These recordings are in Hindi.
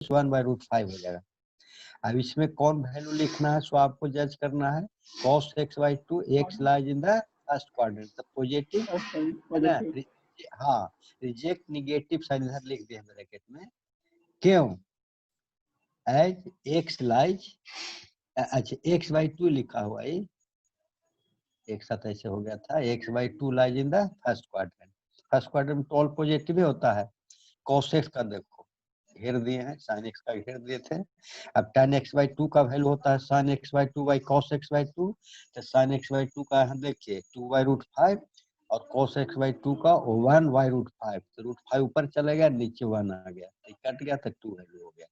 1/√5 हो जाएगा। अब इसमें कौन वैल्यू लिखना है, सो आपको जज करना है। cos x/2 x lies in the first quadrant, तो पॉजिटिव है ना। हाँ, रिजेक्ट निगेटिव साइन इधर लिख दिया ब्रैकेट में। क्यों? एज x लाइज, अच्छा x/2 लिखा हुआ है, एक साथ ऐसे हो गया था। x/2 lies in the first quadrant. First quadrant में तो ऑल पॉजिटिव ही होता है। cos x का देखो घेर दिए हैं, sin x का घेर दिए थे। अब tan x/2 का वैल्यू होता है sin x/2 by cos x/2, तो sin x/2 का यहाँ देखिए 2/√5 और cos x/2 का 1/√5, तो √5 ऊपर चला गया, नीचे 1 आ गया, तो कट गया तो 2 वैल्यू हो गया,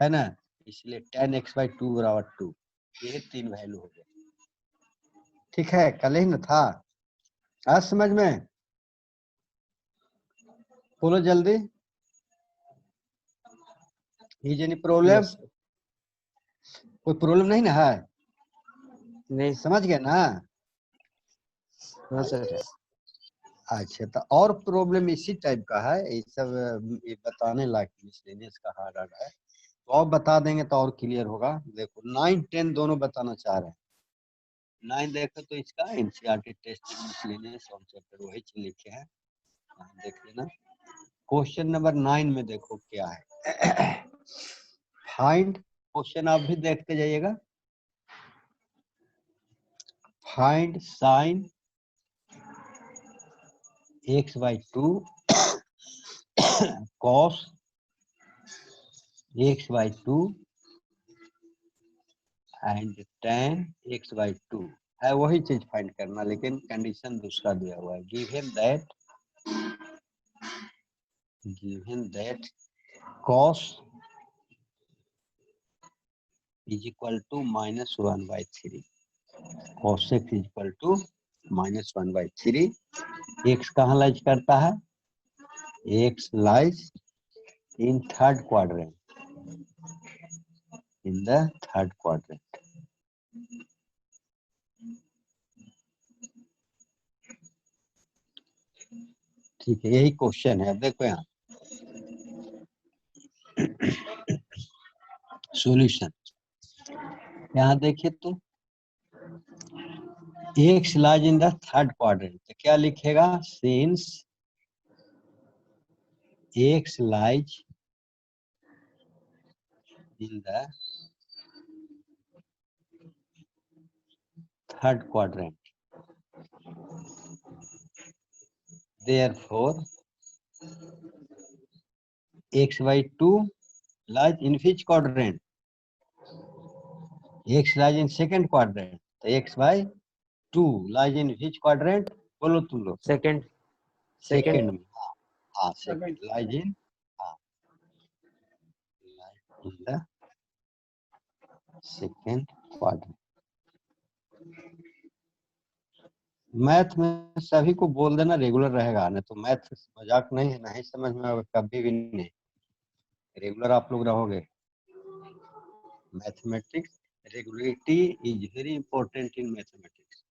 है ना। इसलिए tan x/2 बराबर 2, ये 3 वैल्यू हो गया। ठीक है, कल ही न था, आज समझ में? बोलो जल्दी। Any problem? कोई प्रॉब्लम नहीं ना है? नहीं, समझ गए ना? हाँ सर। अच्छा, तो और प्रॉब्लम इसी टाइप का है, ये सब ये बताने लायक मिसलेनियस का हार्ड है, तो और बता देंगे तो और क्लियर होगा। देखो 9, 10 दोनों बताना चाह रहे हैं। 9 देखो तो इसका एनसीईआरटी टेस्ट मिसलेनियस और चैप्टर वही लिखे हैं, देख लेना। क्वेश्चन नंबर 9 में देखो क्या है। फाइंड, क्वेश्चन आप भी देखते जाइएगा। Find sign x/2 cos x/2 and tan x/2 है, वही चीज फाइंड करना, लेकिन कंडीशन दूसरा दिया हुआ है। Given that cos is equal to -1/3, cos x is equal to -1/3। x कहाँ लाइज करता है? x lies in third quadrant, in the third quadrant। ठीक है, यही क्वेश्चन है। अब देखो यहाँ सॉल्यूशन, यहाँ देखिए तो x lies in the third quadrant, तो क्या लिखेगा? Since x lies in the third quadrant, therefore x/2 lies in which quadrant? x lies in second quadrant, तो x/2 lies in which quadrant? बोलो तुम लोग। सेकंड में। हाँ, सेकंड lies in, हाँ, in the second quadrant। Math में सभी को बोल देना रेगुलर रहेगा, नहीं तो मैथ मजाक नहीं है, नहीं समझ में आएगा कभी भी नहीं। रेगुलर आप लोग रहोगे। Mathematics regularity is very important in mathematics.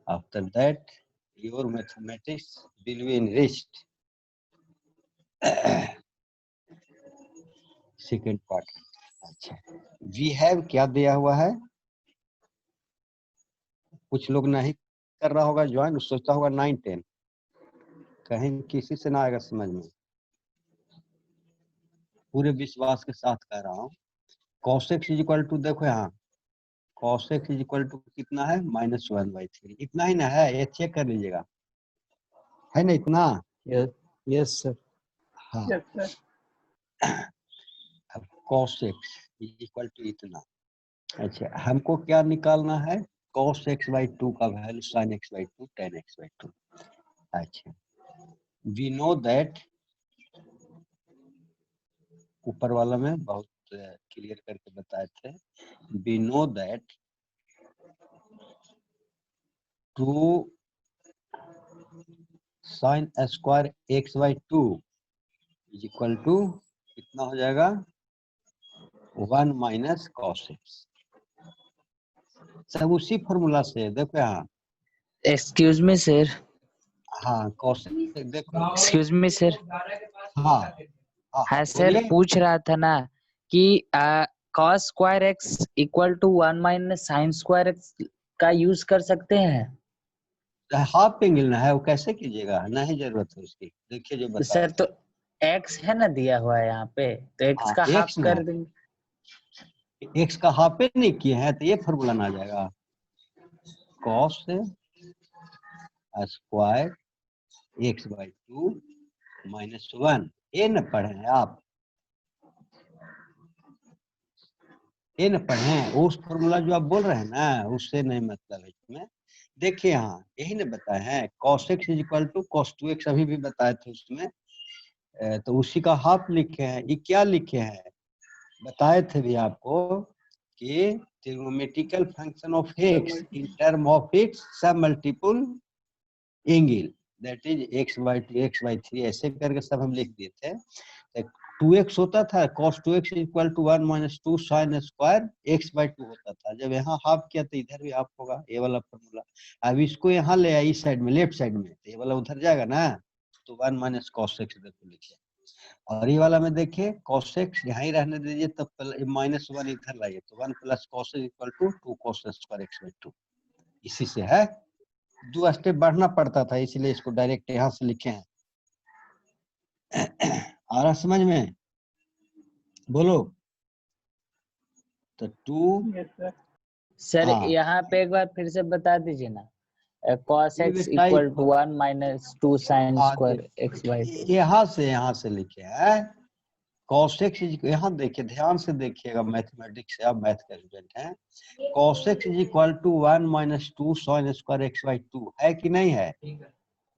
After that your mathematics will be enriched. Second part. अच्छा, वी हैव क्या दिया हुआ है? कुछ लोग नहीं कर रहा होगा ज्वाइन, सोचता होगा 9, 10, कहीं किसी से ना आएगा समझ में। पूरे विश्वास के साथ कह रहा हूँ। cos x is equal to, देखो यहाँ cos x is equal to कितना है? -1/3। इतना ही ना है, ये चेक कर लीजिएगा, है ना इतना? Yes sir. हाँ, अब cos x is equal to इतना। अच्छा, हमको क्या निकालना है? cos x/2 का value sin x/2 tan x/2। अच्छा, वी नो दैट, ऊपर वाला में बहुत क्लियर करके बताए थे। We know that 2 sin square x/2 is equal to कितना हो जाएगा? 1 माइनस cos x। सब उसी फॉर्मूला से देखो यहाँ। Excuse me sir. हाँ, cos x देखो। Excuse me sir. हाँ हाँ सर, बोलिए। पूछ रहा था ना कि cos square x equal to 1 minus sine square x का यूज कर सकते हैं। हाफ पे गिनना है, वो कैसे कीजिएगा, नहीं जरूरत है उसकी, देखिए जो बताया सर था। तो x है ना दिया हुआ है यहाँ पे, तो x हाँ का हाफ एक्स ना, कर देंगे। एक्स का हाफ पे नहीं किए हैं तो ये फॉर्मूला ना आ जाएगा, cos square x by 2 minus 1, ये न पढ़े हैं आप, ये न पढ़े हैं, उस फॉर्मूला जो आप बोल रहे हैं ना उससे नहीं मतलब है इसमें। देखिए यहाँ यही न बताए हैं, cos x is equal to cos 2x, अभी भी बताए थे उसमें, तो उसी का हाफ लिखे हैं। ये क्या लिखे हैं, बताए थे भी आपको कि trigonometrical function of x in term of its सब multiple angle, that is x/2 ऐसे करके सब हम लिख दिए थे। 2x होता था, cos 2x equal to 1 minus 2 sine square x/2 होता था। जब यहाँ हाफ किया तो इधर भी हाफ होगा, ये वाला फॉर्मूला। अब इसको यहाँ ले आया इस साइड में, लेफ्ट साइड में, तो ये वाला उधर जाएगा ना, तो 1 माइनस cos x देखो लिखिए। और ये वाला में देखिए cos x यहाँ ही रहने दीजिए, तब माइनस 1 इधर लाइए, तो 1 plus cos x equal to 2 cos square x/2। इसी से है, 2 स्टेप बढ़ना पड़ता था, इसलिए इसको डायरेक्ट यहाँ से लिखे हैं। आ रहा समझ में, बोलो। तो 2 सर हाँ यहाँ पे एक बार फिर से बता दीजिए ना, cos ये x बेटा equal to 1 minus 2 sine square x/2। यहाँ से लिखे हैं cos x यहाँ देखिए, ध्यान से देखिएगा, मैथमेटिक्स से आप मैथ का स्टूडेंट हैं। cos x is equal to 1 minus 2 sine square x/2 है कि नहीं है।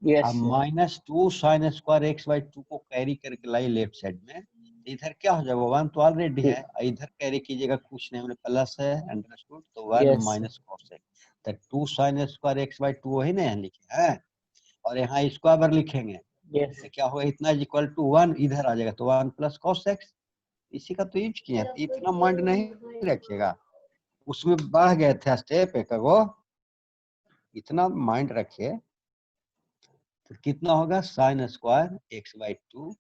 यस अब sir. Minus 2 sine square x/2 को कैरी करके लाइए लेफ्ट साइड में, तो इधर क्या हो जाएगा, 1 तो ऑलरेडी है, इधर कैरी कीजिएगा, कुछ नहीं, हमने प्लस है अंडरस्टूड, तो 1 yes sir. Minus cos x, तो 2 साइन स्क्वायर x/2 वही ना यहाँ लिखे हैं, और यहाँ इसको अगर लिखेंगे यस तो क्या होगा, इतना इज इक्वल टू 1 इधर आ जाएगा, तो 1 प्लस cos x, इसी का तो यूज किया, इतना माइंड नहीं रखिएगा, उसमें बढ़ गए थे स्टेप एक वो, इतना माइंड रखिए। तो कितना होगा, sine square x/2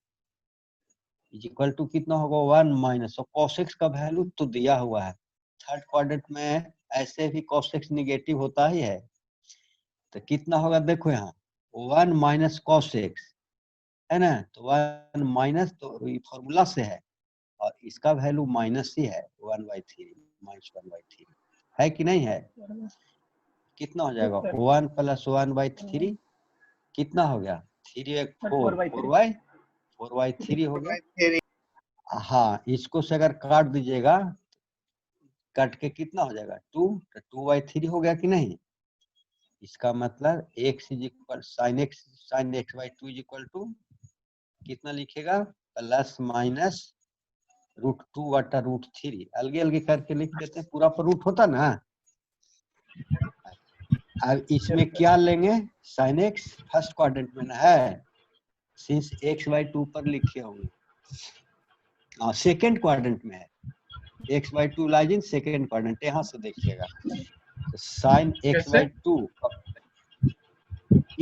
is equal to कितना होगा, 1 माइनस, और cos x का वैल्यू तो दिया हुआ है, थर्ड क्वाड्रेंट में ऐसे भी cos x निगेटिव होता ही है, तो कितना होगा देखो यहाँ, 1 माइनस cos x है ना, तो 1 माइनस, तो ये फॉर्मूला से है, और इसका वैल्यू माइनस ही है, 1/3 माइनस 1/3 है कि नहीं है। कितना हो जाएगा, 1 प्लस 1/3 कितना हो गया, 3 4/3 हो गया। हाँ इसको से अगर काट दीजिएगा, कट के कितना हो जाएगा 2, तो 2/3 हो गया कि नहीं। इसका मतलब x is equal sine x/2 is equal to कितना लिखेगा, प्लस माइनस √2/√3, अलगे अलगे करके लिख देते हैं, पूरा पर रूट होता ना। अब इसमें क्या लेंगे, साइन x फर्स्ट क्वाड्रेंट में ना है, सिंस x/2 पर लिखे होंगे, सेकेंड क्वाड्रेंट में है, x/2 lies in second quadrant, यहाँ से देखिएगा, तो sine x/2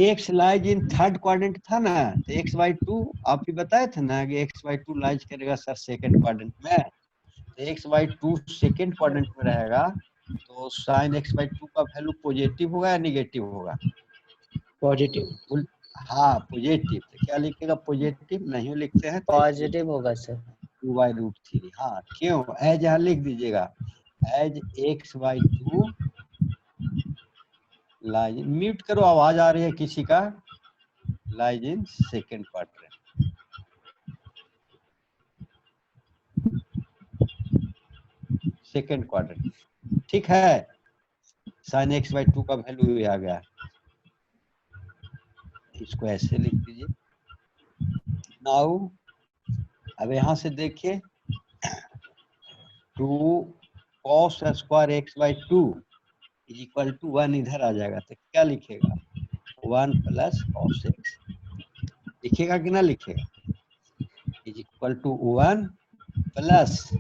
x lies in third quadrant था ना, तो x/2 आप ही बताए थे ना कि x/2 लाइज करेगा सर सेकंड क्वाड्रेंट में, तो x/2 सेकंड क्वाड्रेंट में रहेगा, तो साइन x/2 का वैल्यू पॉजिटिव होगा या निगेटिव होगा, पॉजिटिव। हाँ पॉजिटिव, तो क्या लिखेगा, पॉजिटिव नहीं लिखते हैं तो ऐसे पॉजिटिव लिखिएगा होगा सर। 2/√3, हाँ क्यों, एज यहाँ लिख दीजिएगा, एज x/2 लाइज, म्यूट करो आवाज आ रही है किसी का, lies in second quadrant, second quadrant, ठीक है। साइन x/2 का वैल्यू आ गया, इसको ऐसे लिख दीजिए। नाउ अब यहाँ से देखिए, 2 cos square x/2 is equal to 1 इधर आ जाएगा, तो क्या लिखेगा, 1 प्लस cos x, लिखेगा कि ना लिखेगा, is equal to 1 plus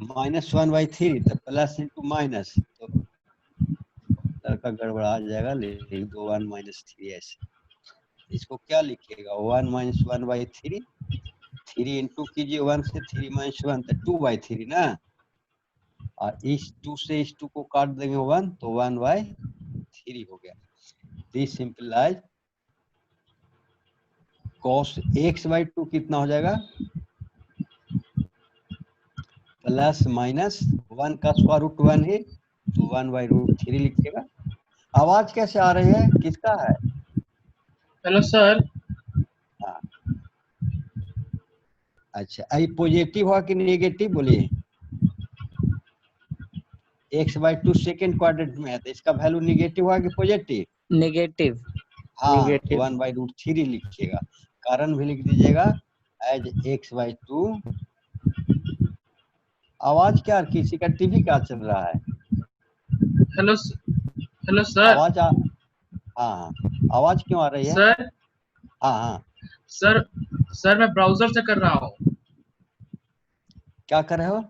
minus 1/3, तो प्लस इंटू माइनस, तो लड़का गड़बड़ा जाएगा, लिख दो 1 माइनस 3 ऐसे, इसको क्या लिखिएगा, 1 माइनस 1/3, 3 इंटू कीजिए 1 से 3 माइनस 1 तो 2/3 ना, और इस 2 से इस 2 को काट देंगे 1 तो 1/3 हो गया। दिस सिंपलाइज cos x/2 कितना हो जाएगा, प्लस माइनस 1 का स्क्वायर रूट 1 है तो 1/√3 लिखिएगा। आवाज कैसे आ रही है, किसका है? Hello sir. हाँ अच्छा, आई पॉजिटिव हुआ कि नेगेटिव बोलिए? x/2 सेकेंड क्वाड्रेंट में है तो इसका वैल्यू नेगेटिव हुआ कि पॉजिटिव? नेगेटिव। हाँ तो नेगेटिव। 1/√3 लिखिएगा, कारण भी लिख दीजिएगा एज x/2। आवाज क्या, किसी का टीवी क्या चल रहा है? Hello hello sir. आवाज हाँ आवाज क्यों आ रही है? सर हाँ सर मैं ब्राउजर से कर रहा हूँ। क्या कर रहे हो?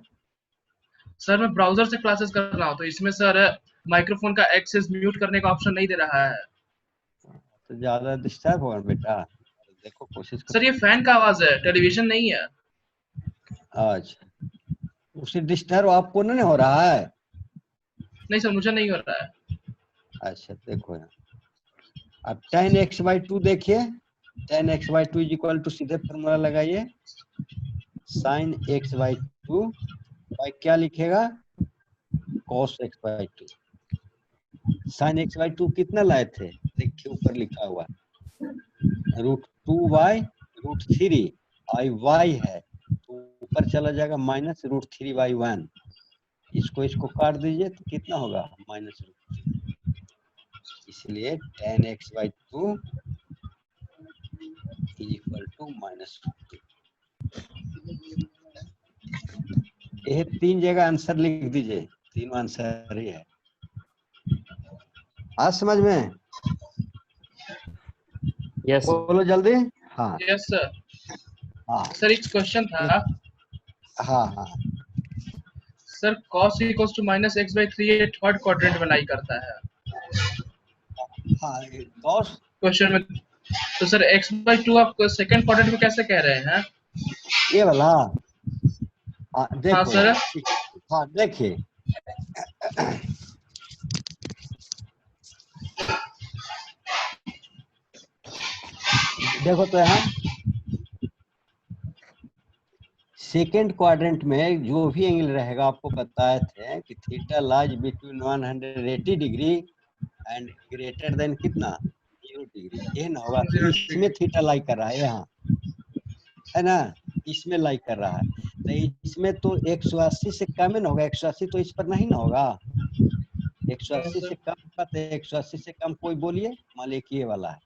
सर मैं ब्राउजर से क्लासेस कर रहा हूँ, तो इसमें सर माइक्रोफोन का एक्सेस म्यूट करने का ऑप्शन नहीं दे रहा है। तो ज्यादा डिस्टर्ब होगा बेटा, देखो कोशिश करो। सर ये फैन का आवाज है, टेलीविजन नहीं है। अच्छा, उससे डिस्टर्ब आपको नहीं हो रहा है? नहीं सर, मुझे नहीं हो रहा है। अच्छा देखो यहाँ, अब tan x/2 देखिए, tan x/2 is equal to, सीधे फॉर्मूला लगाइए, sin x/2 बाई क्या लिखेगा, cos x/2। sin x/2 कितना लाए थे, देखिए ऊपर लिखा हुआ √2/√3, आई y है तो ऊपर चला जाएगा -√3/1, इसको काट दीजिए तो कितना होगा, -√3। इसलिए tan x/2 is equal to -√3। ये 3 जगह आंसर लिख दीजिए, तीनों आंसर ही है। आज समझ में? यस बोलो जल्दी। हाँ यस सर। हाँ सर एक क्वेश्चन था। हाँ हाँ sir cos equals to -x/3 ये थर्ड क्वाड्रेंट में लाई करता है हाँ cos, क्वेश्चन में। तो सर x/2 आप सेकंड क्वाड्रेंट में कैसे कह रहे हैं? ये वाला हाँ देखो सर। यहाँ, हाँ देखिए, देखो तो यहाँ सेकेंड क्वाड्रेंट में जो भी एंगल रहेगा, आपको बताए थे कि theta lies between 180 degree and greater than कितना, 0 डिग्री, ये ना होगा तो इसमें थीटा लाई कर रहा है, यहाँ है ना, इसमें लाई कर रहा है, तो इसमें तो 180 से कम ही ना होगा, 180 तो इस पर नहीं ना होगा, 180 से कम का, तो 180 से कम कोई बोलिए, मान लीजिए कि ये वाला है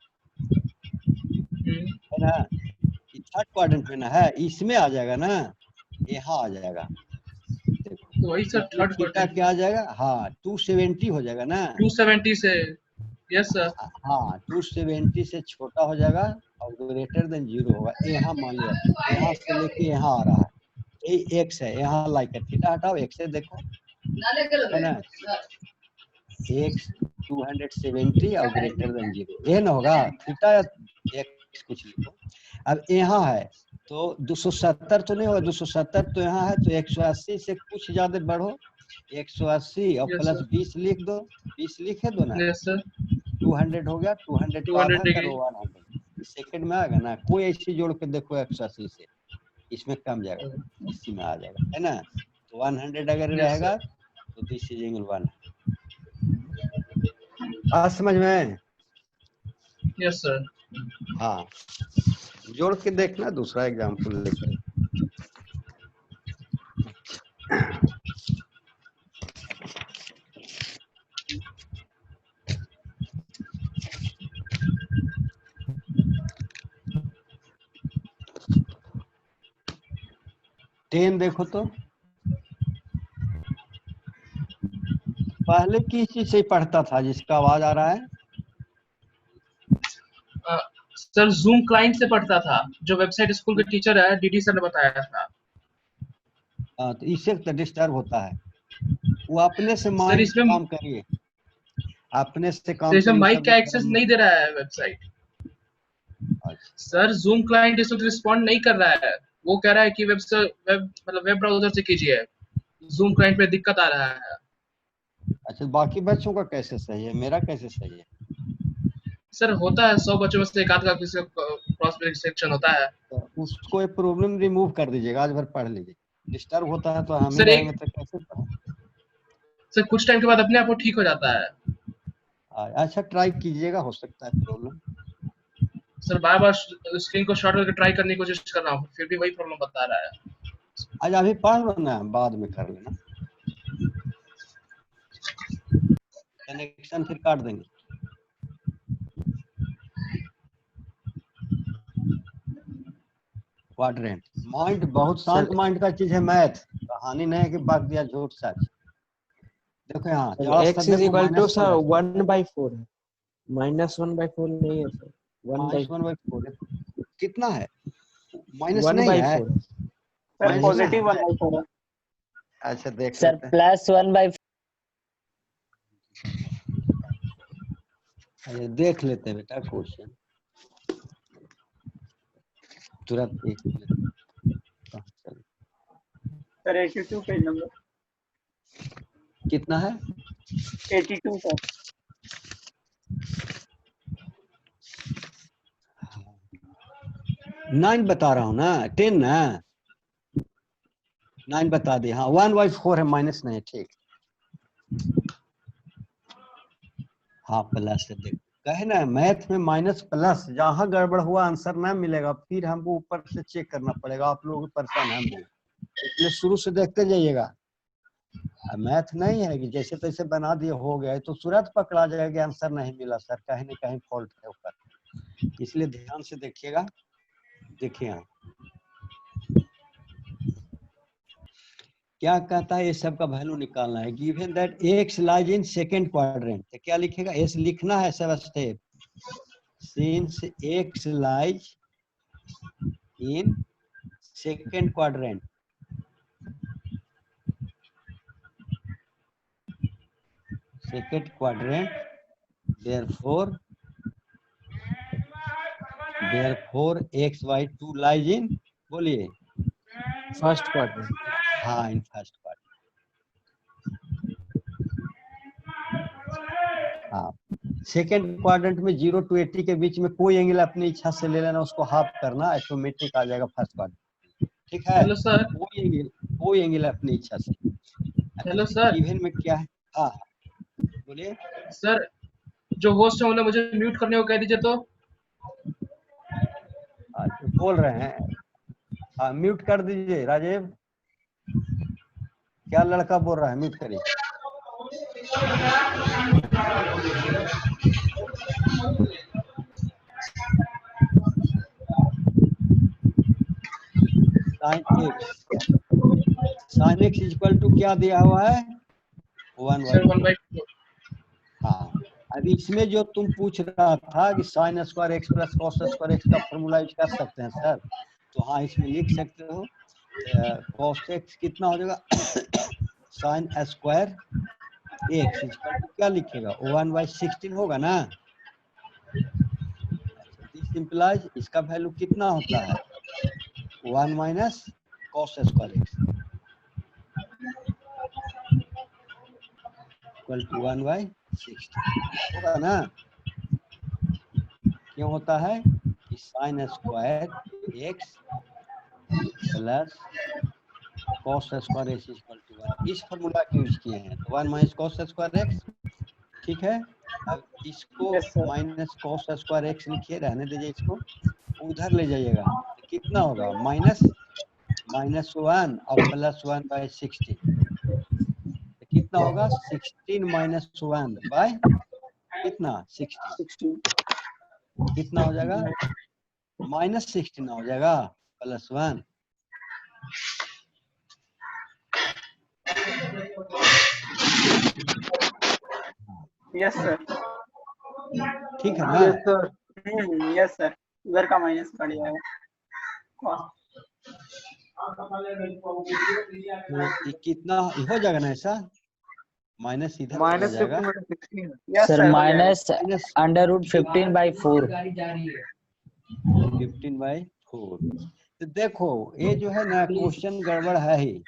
ना, थर्ड क्वाड्रेंट में ना है, इसमें आ जाएगा ना, यहाँ आ जाएगा, देखो तो वही सर तो थर्ड थीटा क्वाड्रेंट क्या आ जाएगा, हाँ 270 हो जाएगा ना, 270 से। Yes sir. हाँ 270 से छोटा हो जाएगा और ग्रेटर देन 0 होगा, यहाँ मान लिया, यहाँ से लेके यहाँ आ रहा है, ये x है, यहाँ लाइक है, थीटा हटाओ, x है, देखो है ना, x 270 और ग्रेटर देन 0, ये ना होगा, थीटा x कुछ लिखो। अब यहाँ है तो 270 तो नहीं होगा, 270 तो यहाँ है तो 180 से कुछ ज्यादा बढ़ो, 180 और Yes, प्लस sir. 20 लिख दो, 20 लिखे दो ना, यस सर। 200 हो गया, 200 को 200 आधा डिग्री। करो 100, सेकंड में आएगा ना, कोई ऐसी जोड़ के देखो 180 से, इसमें कम जाएगा, इसी में आ जाएगा, है ना, तो 100 अगर Yes, रहेगा sir. तो दिस इज एंगल 1। आज समझ में? Yes sir. हाँ जोड़ के देखना, दूसरा एग्जाम्पल लेकर। टेन देखो तो, पहले किस चीज से पढ़ता था जिसका आवाज आ रहा है? सर जूम क्लाइंट से पढ़ता था, जो वेबसाइट स्कूल के टीचर है डीडी सर ने बताया था। तो इससे तो डिस्टर्ब होता है, वो अपने से सर माइंड इसमें काम करिए, अपने से काम इसमें करिए, माइक सब का तरफ। एक्सेस नहीं दे रहा है वेबसाइट। अच्छा सर जूम क्लाइंट इस वक्त रिस्पॉन्ड नहीं कर रहा है, वो कह रहा है कि वेब ब्राउजर से कीजिए, जूम क्लाइंट पे दिक्कत आ रहा है। अच्छा, बाकी बच्चों का कैसे सही है, मेरा कैसे सही है? सर होता है 100 बच्चों में से एक आध का किसी क्रॉस सेक्शन होता है। तो उसको ये प्रॉब्लम रिमूव कर दीजिएगा, आज भर पढ़ लीजिए। डिस्टर्ब होता है तो हम ही सर रहेंगे तो कैसे पढ़ें? सर कुछ टाइम के बाद अपने आप वो ठीक हो जाता है। अच्छा, ट्राई कीजिएगा, हो सकता है प्रॉब्लम। सर बार बार स्क्रीन को शॉर्ट करके ट्राई करने की कोशिश कर रहा हूँ, फिर भी वही प्रॉब्लम बता रहा है। आज अभी पढ़ लो ना, बाद में कर लेना, कनेक्शन फिर काट देंगे। क्वाड्रेंट माइंड बहुत शांत माइंड का चीज है, मैथ कहानी नहीं है कि बात दिया झूठ सच। देखो यहाँ x is equal to sir 1/4 है, -1/4 नहीं है सर, 1/4 कितना है? माइनस नहीं है 1/4 सर, पॉजिटिव 1/4 है। अच्छा देख सर लेते हैं। +1/4 अच्छा देख लेते हैं बेटा क्वेश्चन, तुरंत देख लेते हैं। सर 82 पेज नंबर कितना है? 82 सर। 9 बता रहा हूँ ना, 10 ना, 9 बता दिए। हाँ 1/4 है, माइनस नहीं, ठीक। हाँ प्लस है, देख कहे ना मैथ में माइनस प्लस, जहाँ गड़बड़ हुआ आंसर ना मिलेगा, फिर हमको ऊपर से चेक करना पड़ेगा, आप लोग परेशान हम भी, इसलिए शुरू से देखते जाइएगा। मैथ नहीं है कि जैसे तैसे बना दिए हो गया, तो तुरंत पकड़ा जाएगा कि आंसर नहीं मिला सर, कहीं न कहीं फॉल्ट है ऊपर, इसलिए ध्यान से देखिएगा। देखिए यहाँ क्या कहता है, ये सब का वैल्यू निकालना है। Given that x lies in second quadrant, तो क्या लिखेगा, s लिखना है सब step. Since x lies in second quadrant, therefore x/2 lies इन, बोलिए, फर्स्ट क्वाड्रेंट। हाँ इन फर्स्ट क्वाड्रेंट। हाँ सेकेंड क्वाड्रेंट में 0 to 80 के बीच में कोई एंगल अपनी इच्छा से ले लेना, उसको हाफ करना, ऑटोमेटिक आ जाएगा फर्स्ट क्वाड्रेंट, ठीक है। Hello sir. कोई एंगल अपनी इच्छा से। Hello sir. गिवन में क्या है? हाँ बोलिए सर, जो होस्ट है उन्हें मुझे म्यूट करने को कह दीजिए तो। बोल रहे हैं, हाँ म्यूट कर दीजिए राजीव। क्या लड़का बोल रहा है, म्यूट करिए। साइन एक्स इक्वल टू क्या दिया हुआ है, 1/4। हाँ अभी इसमें जो तुम पूछ रहा था कि sine square x plus cos square x का फॉर्मूला यूज कर सकते हैं सर, तो हाँ इसमें लिख सकते हो। कॉस एक्स कितना हो जाएगा, sine square x equal to क्या लिखेगा, 1/16 होगा ना। दिस इंप्लाइज इसका वैल्यू कितना होता है, 1 minus cos square x equal to 1/16 होगा ना। क्यों होता है कि sine square x plus cos square x equal to 1, इस फॉर्मूला को यूज किए हैं, तो 1 माइनस कॉस स्क्वायर एक्स, ठीक है। अब इसको माइनस कॉस स्क्वायर एक्स लिखिए, रहने दीजिए इसको, उधर ले जाइएगा, कितना होगा, -1 और +1/16, कितना होगा, 16 माइनस 1 बाय कितना 16, कितना हो जाएगा, -16 हो जाएगा +1। Yes sir. ठीक है ना। Yes sir. यस सर, उधर का माइनस कट जाएगा। तो कितना हो जाएगा ना ऐसा, माइनस इधर हो जाएगा। यस सर सर, माइनस √15/4 15/4, तो देखो ये जो है ना क्वेश्चन गड़बड़ है ही।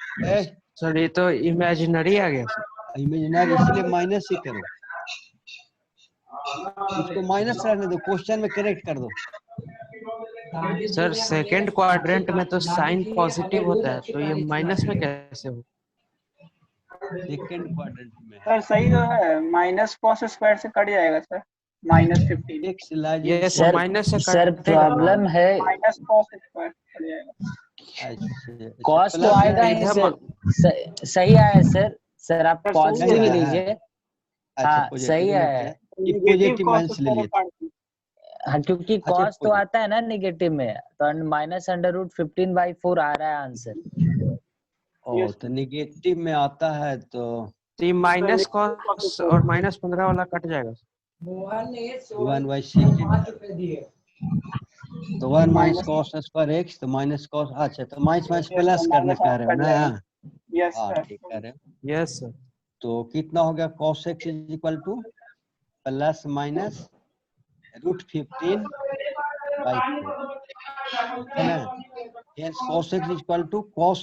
सर ये तो इमेजिनरी आ गया सर। इमेजिनरी, इसलिए माइनस ही करो, इसको माइनस रहने दो, क्वेश्चन में करेक्ट कर दो। सर सेकंड क्वाड्रेंट में तो साइन पॉजिटिव होता है, तो ये माइनस में कैसे हो? सेकंड क्वाड्रेंट में है सर सही तो है, माइनस कॉस स्क्वायर से कट जाएगा सर, -15 एक्स लाइज ये सर सर माइनस से सर कटेगा ना? प्रॉब्लम है, माइनस कॉस स्क्वायर कट जाएगा। अच्छा कॉस तो प्लस आएगा ही इधर सर। सही आया सर। सर आप सर, पॉजिटिव सही ही आया है। लीजिए। अच्छा हाँ पॉजिटिव सही लेते है। हैं, कि नेगेटिव पॉजिटिव कॉस माइनस ले स्क्वायर लिए थे। काट दो। हाँ क्योंकि अच्छा कॉस तो आता है ना नेगेटिव में, तो -√15/4 आ रहा है आंसर। ओ तो निगेटिव में आता है तो तो ये minus negative cos cos square। और -15 वाला कट जाएगा। 1/16 तो 1 माइनस कॉस स्क्वायर एक्स, तो माइनस कॉस, अच्छा तो minus minus Yes, plus sir, करने minus कह half रहे हो कट ना। जाएगा। Yes, हाँ sir. ठीक कह रहे हो। Yes sir. तो कितना हो गया, cos x is equal to plus minus √15/4 है ना। Hence cos x is equal to cos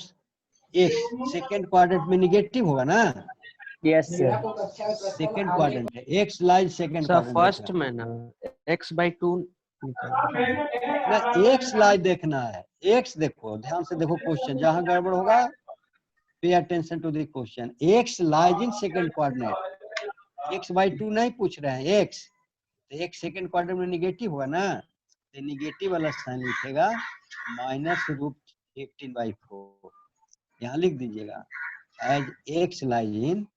x, second quadrant में निगेटिव होगा ना, यस सर। सेकंड क्वाड्रेंट है, x lies second sir quadrant first देखना में ना x/2 ना, x लाइज देखना है। x देखो ध्यान से देखो, क्वेश्चन जहां गड़बड़ होगा पे attention to the question. x lies in second quadrant, x/2 नहीं पूछ रहे हैं, x तो x सेकंड क्वाड्रेंट में निगेटिव होगा ना, तो निगेटिव वाला साइन लिखेगा -√15/4, यहाँ लिख दीजिएगा as x lies in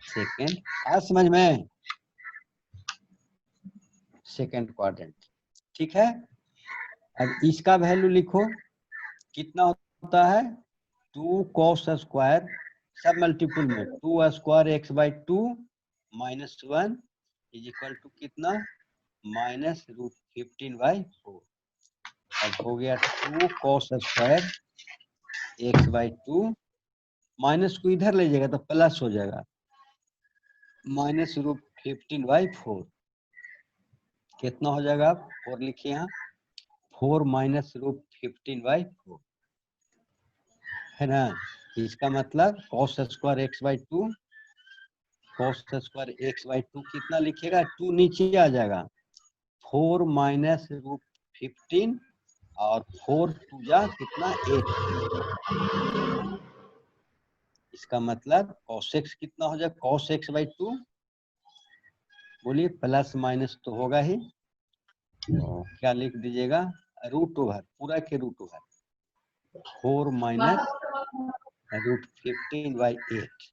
second. आज समझ में, सेकंड क्वाड्रेंट, ठीक है। अब इसका वैल्यू लिखो, कितना होता है 2 cos स्क्वायर, सब मल्टीपल में 2 square x/2 -1 is equal to कितना -√15/4। अब हो गया 2 cos स्क्वायर x/2, माइनस को इधर ले जाएगा तो प्लस हो जाएगा -√15/4। कितना हो जाएगा, आप 4 लिखिए यहाँ, 4 -√15/4 है ना। इसका मतलब cos square x/2, cos square x/2 कितना लिखिएगा, 2 नीचे आ जाएगा, 4 -√15 और 4 2 जा कितना 8। इसका मतलब cos x कितना हो जाएगा, cos x/2 बोलिए, प्लस माइनस तो होगा ही, तो क्या लिख दीजिएगा, √ओवर, पूरा के √ओवर 4 -√15/8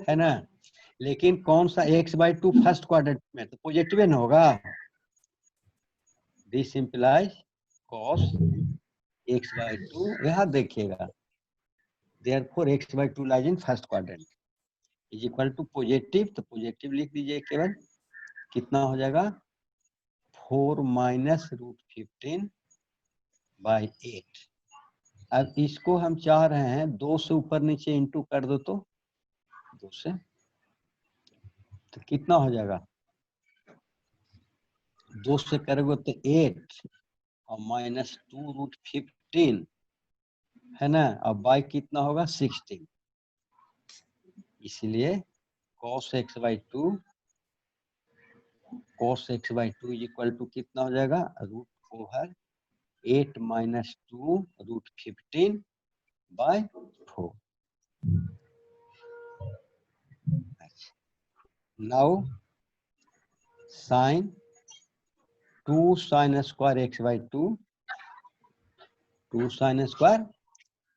है ना। लेकिन कौन सा x/2 फर्स्ट क्वाड्रेंट में, तो पॉजिटिव न होगा, दिस इंप्लाइज cos x/2, यहाँ देखिएगा, therefore x/2 lies in first quadrant is equal to positive, तो पॉजिटिव लिख दीजिए केवल, कितना हो जाएगा 4 -√15/8। अब इसको हम चाह रहे हैं 2 से ऊपर नीचे इंटू कर दो, तो 2 से, तो कितना हो जाएगा, 2 से करोगे तो 8 और -2√15 है ना, और बाई कितना होगा 16, इसलिए cos x/2 is equal to कितना हो जाएगा, √8 -2√15/4। Now sine 2 sin square x/2, 2 sin square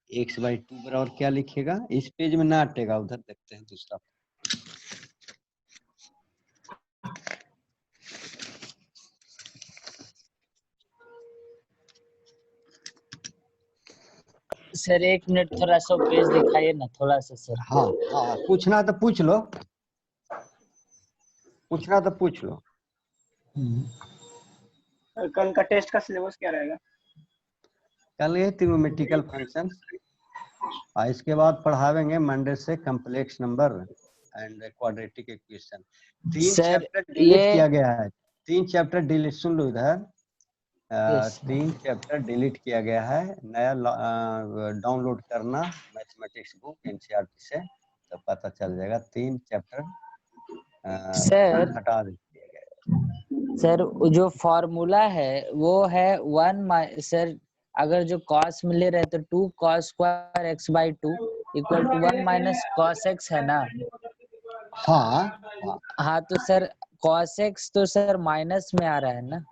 x/2 बराबर क्या लिखेगा, इस पेज में ना हटेगा, उधर देखते हैं दूसरा। सर 1 मिनट थोड़ा सा पेज दिखाइए ना थोड़ा सा सर। हाँ हाँ, पूछना तो पूछ लो, पूछना तो पूछ लो। कल का टेस्ट का सिलेबस क्या रहेगा? कल ये ट्रिग्नोमेट्रिकल फंक्शन, और इसके बाद पढ़ावेंगे मंडे से complex number and quadratic equation. 3 sir, chapter delete ये- किया गया है, 3 चैप्टर डिलीट, सुन लो इधर, Yes. 3 चैप्टर डिलीट किया गया है, नया डाउनलोड करना मैथमेटिक्स बुक एनसीईआरटी से, तो पता चल जाएगा 3 चैप्टर सर हटा दिया गया। सर जो फॉर्मूला है वो है सर अगर जो कॉस में ले रहे तो 2 cos square x by 2 equal to 1 minus cos x है ना। हाँ हाँ तो सर cos x तो सर माइनस में आ रहा है ना।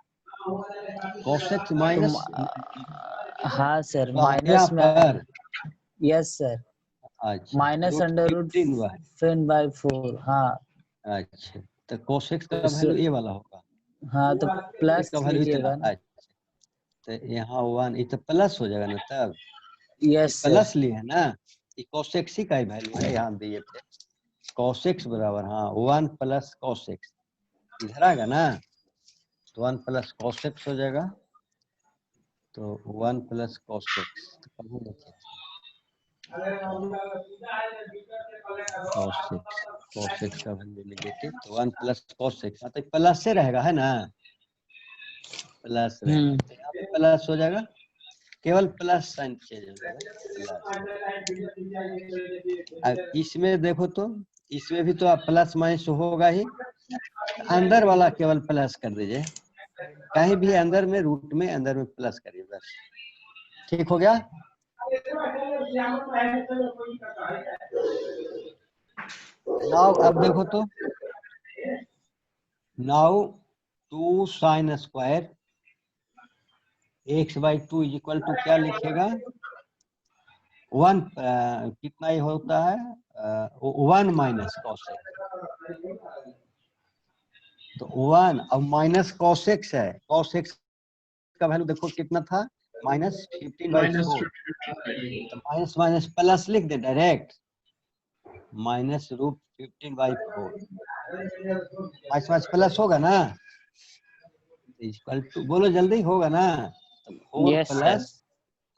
cos x तो माइनस हाँ सर यहाँ माइनस में आ रहा पर। है। यस सर अच्छा माइनस अंडर रूट 15 बाई 4। हाँ अच्छा तो cos x का तो वैल्यू ये वाला होगा। हाँ तो प्लस इसका वैल्यू इतना। लीजिएगा ना। अच्छा तो यहाँ 1 ये तो प्लस हो जाएगा ना, तब यस सर प्लस लिए है ना, ये cos x ही का ही वैल्यू है, यहाँ दिए थे cos x बराबर, हाँ 1 प्लस cos x इधर आएगा ना, तो 1 प्लस cos x हो जाएगा, तो 1 प्लस cos x तो कभी लिखे cos x का वैल्यू निगेटिव, तो 1 प्लस cos x तो प्लस से रहेगा है ना, प्लस रहेगा तो यहाँ पे प्लस हो जाएगा, केवल प्लस साइन चेंज हो जाएगा प्लस। अब इसमें देखो तो इसमें भी तो आप प्लस माइनस होगा ही, अंदर वाला केवल प्लस कर दीजिए, कहीं भी अंदर में रूट में अंदर में प्लस करिए बस, ठीक हो गया। नाउ अब देखो तो now 2 sine square x by 2 is equal to क्या लिखेगा 1 कितना ये होता है 1 माइनस cos x, तो 1 अब माइनस cos x है, cos x का वैल्यू देखो कितना था माइनस 15 बाई 4, तो माइनस माइनस प्लस लिख दे direct, minus root 15 by 4 minus minus plus होगा ना, इक्वल टू बोलो जल्दी होगा ना, तो 4 यस सर प्लस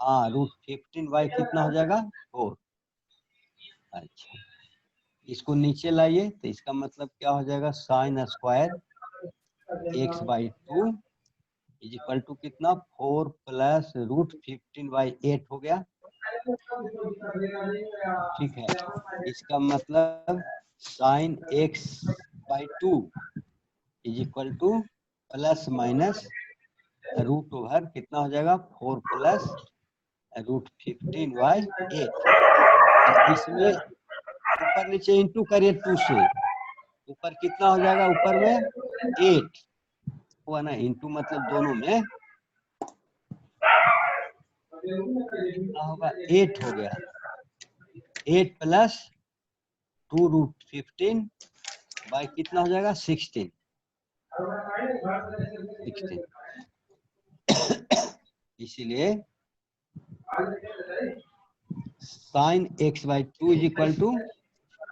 हाँ रूट 15 बाई कितना हो जाएगा 4। अच्छा इसको नीचे लाइए तो इसका मतलब क्या हो जाएगा sine square x by 2 is equal to कितना 4 प्लस रूट 15 बाई 8 हो गया, ठीक है। इसका मतलब sine x by 2 is equal to plus minus root over कितना हो जाएगा 4 प्लस रूट 15 बाई 8। इसमें ऊपर नीचे इंटू करिए 2 से, ऊपर कितना हो जाएगा ऊपर में 8 हुआ ना, इंटू मतलब दोनों में कितना होगा 8 हो गया, 8 प्लस 2 रूट 15 बाई कितना हो जाएगा 16 इसीलिए sine x by 2 is equal to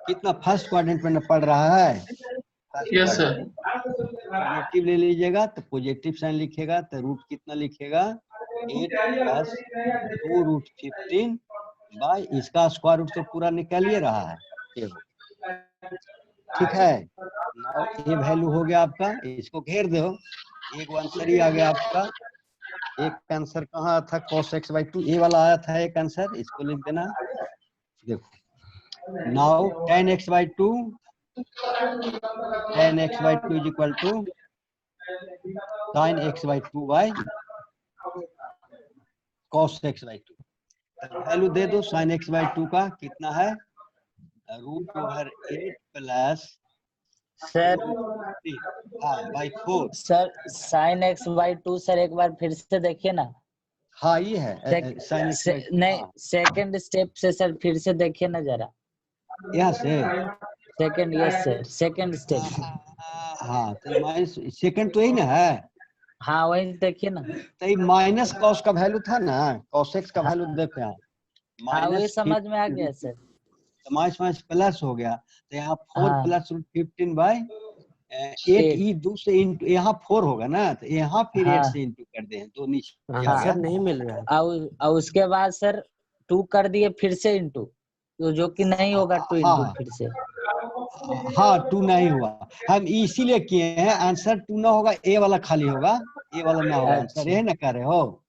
कितना फर्स्ट क्वाड्रेंट में पड़ रहा है, यस सर पॉजिटिव ले लीजिएगा तो पॉजिटिव साइन लिखेगा तो रूट कितना लिखेगा 8 प्लस 2 रूट 15 बाई इसका स्क्वायर रूट तो पूरा निकालिए रहा है, ठीक है। नाउ ये वैल्यू हो गया आपका, इसको घेर दो, एक आंसर ही आ गया आपका, एक आंसर कहाँ था cos x बाई 2 ये वाला आया था एक आंसर, इसको लिख देना। देखो now tan x by 2 is equal to sin x by 2 by cos x by 2, value दे दो sin x बाई 2 का कितना है root over 8 plus sir by 4। Sir sine x by 2 sir एक बार फिर से देखिए ना। हाँ ये है sin x बाई 2, नहीं सेकंड स्टेप से सर फिर से देखिए ना जरा, यहाँ से second yes sir second step. हाँ तो माइनस सेकंड तो यही ना है, हाँ वही देखिए ना। तो माइनस कॉस का वैल्यू था ना, cos x का वैल्यू देखो यहाँ हाँ वही माइनस समझ में आ गया सर। तो माइनस माइनस प्लस हो गया, तो यहाँ 4 हाँ प्लस रूट 15 बाई 8 ई दूसरे इंटू यहाँ 4 होगा ना, तो यहाँ फिर 8 हाँ से इंटू कर दे तो नीचे आ हाँ गया। आंसर नहीं मिल रहा है। और उसके बाद सर 2 कर दिए फिर से इंटू, तो जो कि नहीं होगा 2 इंटू हाँ फिर से। हाँ 2 नहीं हुआ, हम इसीलिए किए हैं, आंसर 2 ना होगा, ए वाला खाली होगा, ए वाला ना होगा आंसर, अच्छा। ये ना कह रहे हो।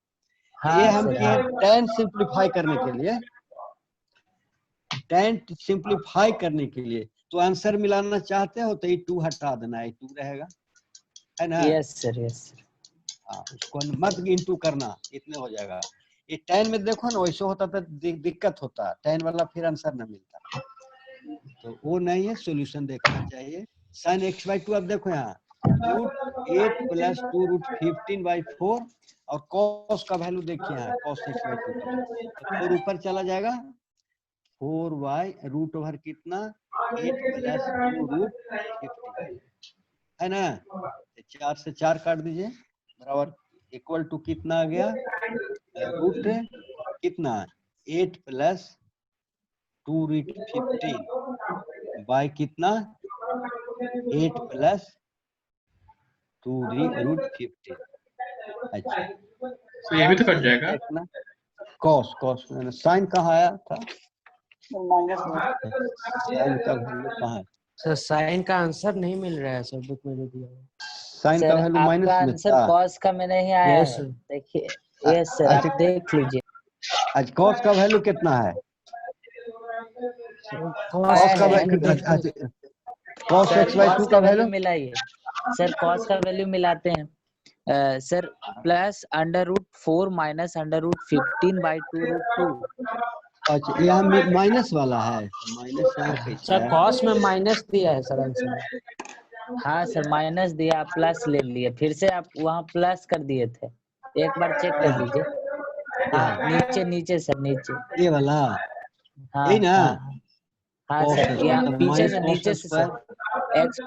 हाँ ये हम सर, किए हाँ। tan सिंप्लीफाई करने के लिए, tan सिंप्लीफाई करने के लिए, तो आंसर मिलाना चाहते हो तो ये 2 हटा देना, ये 2 रहेगा, है ना। Yes sir, yes sir. हाँ, उसको मत इंटू करना, इतने हो जाएगा। ये tan में देखो ना, वैसे होता तो दिक्कत होता, tan वाला फिर आंसर ना मिलता, तो वो नहीं है, सॉल्यूशन देखना चाहिए। sin x/2 अब देखो यहाँ √8 + 2√15/4 और cos का वैल्यू देखिए यहाँ, cos x/2 का वैल्यू, तो 4 ऊपर चला जाएगा, 4y रूट ओवर कितना 8 + 2√15, है ना। 4 से 4 काट दीजिए, बराबर इक्वल टू कितना आ गया, रूट कितना 8 + 2√15 बाय कितना 8 + 2√15। अच्छा, तो ये भी तो कट जाएगा। देखना cos साइन कहाँ आया था, माइनस साइन का वैल्यू कहाँ है, सर साइन का आंसर नहीं मिल रहा है सर, बुक में जो दिया है। साइन का सर वैल्यू आपका माइनस में आंसर था। कॉस का में नहीं आया यस है, सर। देखिए। यस सर, आप अच्छा, देख लीजिए। आज cos का वैल्यू कितना है, कॉस cos का है। cos सर x/2 कॉस का का वैल्यू वैल्यू, मिलाइए, सर कॉस का वैल्यू मिलाते हैं। Sir plus √4 minus √15/2√2। अच्छा यहाँ माइनस वाला है, माइनस यहाँ कैसे सर आया, कॉस में माइनस दिया है सर आंसर। हाँ सर, माइनस दिया, आप प्लस ले लिए, फिर से आप वहाँ प्लस कर दिए थे, एक बार चेक कर लीजिए। हाँ, नीचे नीचे सर, नीचे। ये वाला, हाँ यही ना, हाँ हाँ cos सर, यहाँ तो पीछे माइनस से, cos नीचे से स्क्वायर सर। एक्स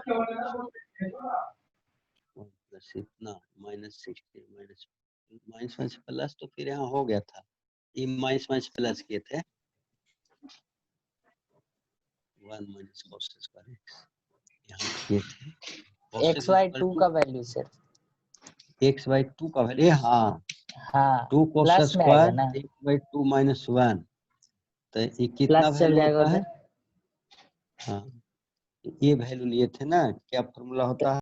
प्लस इतना -60 माइनस प्लस, तो फिर यहाँ हो गया था, ये माइनस प्लस किए थे 1 - cos स्क्वायर यहाँ किए थे, XY2 का वैल्यू सर। x/2 का वैल्यू, हाँ हाँ, 2 cos प्लस में आएगा स्क्वायर ना, x/2 - 1, तो ये कितना प्लस चल वैल्यू जाएगा होता है, उधर। हाँ ये वैल्यू लिए थे ना, क्या फॉर्मूला होता है।